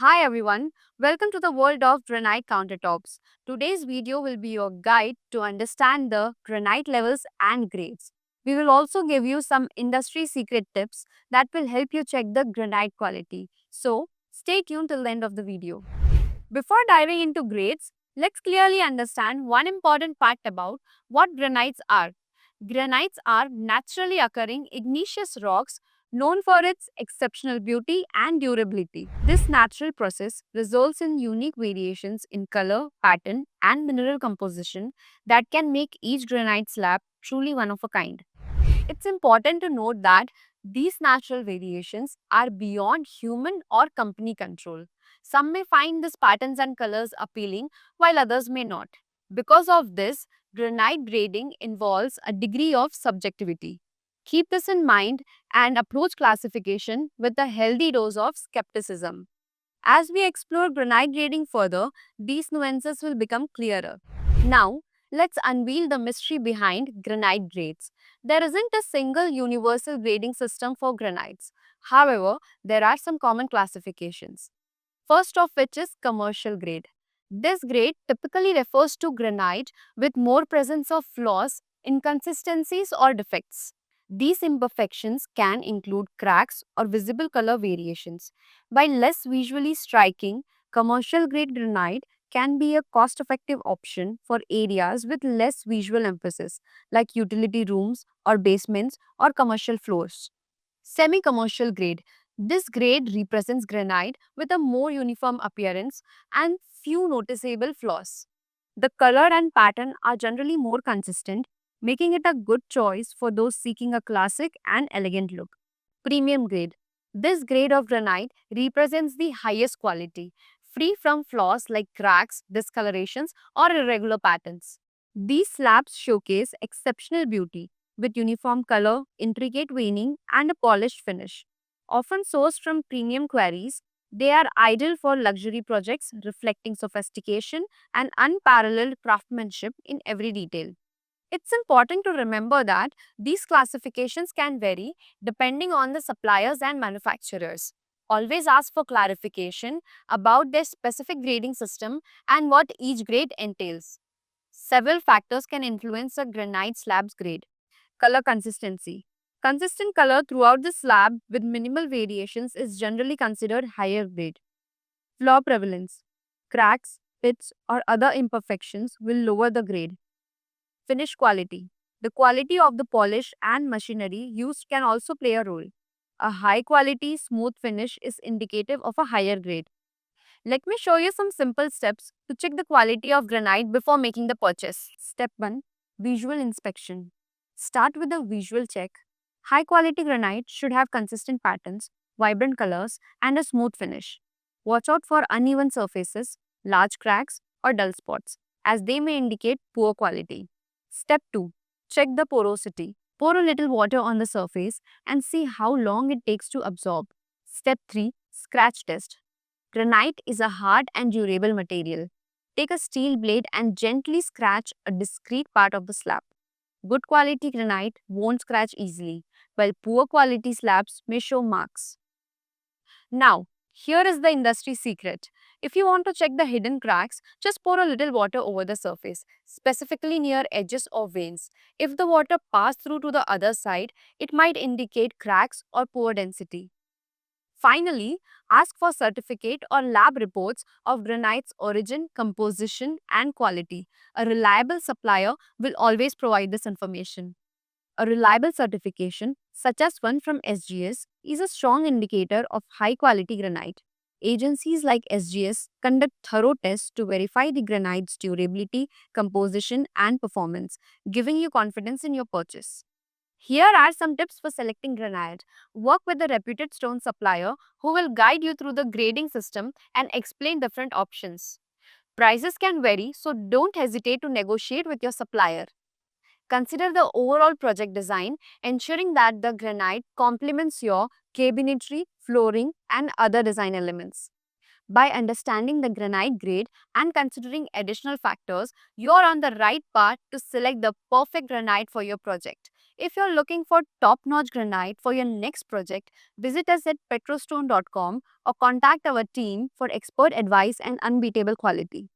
Hi everyone, welcome to the world of granite countertops. Today's video will be your guide to understand the granite levels and grades. We will also give you some industry secret tips that will help you check the granite quality. So, stay tuned till the end of the video. Before diving into grades, let's clearly understand one important fact about what granites are. Granites are naturally occurring igneous rocks known for its exceptional beauty and durability. This natural process results in unique variations in color, pattern, and mineral composition that can make each granite slab truly one of a kind. It's important to note that these natural variations are beyond human or company control. Some may find these patterns and colors appealing, while others may not. Because of this, granite grading involves a degree of subjectivity. Keep this in mind and approach classification with a healthy dose of skepticism. As we explore granite grading further, these nuances will become clearer. Now, let's unveil the mystery behind granite grades. There isn't a single universal grading system for granites. However, there are some common classifications. First of which is commercial grade. This grade typically refers to granite with more presence of flaws, inconsistencies, or defects. These imperfections can include cracks or visible color variations. While less visually striking, commercial grade granite can be a cost effective option for areas with less visual emphasis, like utility rooms or basements or commercial floors. Semi commercial grade. This grade represents granite with a more uniform appearance and few noticeable flaws. The color and pattern are generally more consistent, making it a good choice for those seeking a classic and elegant look. Premium grade. This grade of granite represents the highest quality, free from flaws like cracks, discolorations, or irregular patterns. These slabs showcase exceptional beauty with uniform color, intricate veining, and a polished finish. Often sourced from premium quarries, they are ideal for luxury projects reflecting sophistication and unparalleled craftsmanship in every detail. It's important to remember that these classifications can vary depending on the suppliers and manufacturers. Always ask for clarification about their specific grading system and what each grade entails. Several factors can influence a granite slab's grade. Color consistency. Consistent color throughout the slab with minimal variations is generally considered higher grade. Flaw prevalence. Cracks, pits, or other imperfections will lower the grade. Finish quality. The quality of the polish and machinery used can also play a role. A high quality, smooth finish is indicative of a higher grade. Let me show you some simple steps to check the quality of granite before making the purchase. Step 1. Visual inspection. Start with a visual check. High quality granite should have consistent patterns, vibrant colors, and a smooth finish. Watch out for uneven surfaces, large cracks, or dull spots, as they may indicate poor quality. Step 2. Check the porosity. Pour a little water on the surface and see how long it takes to absorb. Step 3. Scratch test. Granite is a hard and durable material. Take a steel blade and gently scratch a discrete part of the slab. Good quality granite won't scratch easily, while poor quality slabs may show marks. Now, here is the industry secret. If you want to check the hidden cracks, just pour a little water over the surface, specifically near edges or veins. If the water passed through to the other side, it might indicate cracks or poor density. Finally, ask for certificate or lab reports of granite's origin, composition, and quality. A reliable supplier will always provide this information. A reliable certification, such as one from SGS, is a strong indicator of high quality granite. Agencies like SGS conduct thorough tests to verify the granite's durability, composition, and performance, giving you confidence in your purchase. Here are some tips for selecting granite. Work with a reputed stone supplier who will guide you through the grading system and explain different options. Prices can vary, so don't hesitate to negotiate with your supplier. Consider the overall project design, ensuring that the granite complements your cabinetry, flooring, and other design elements. By understanding the granite grade and considering additional factors, you're on the right path to select the perfect granite for your project. If you're looking for top-notch granite for your next project, visit us at petrostone.com or contact our team for expert advice and unbeatable quality.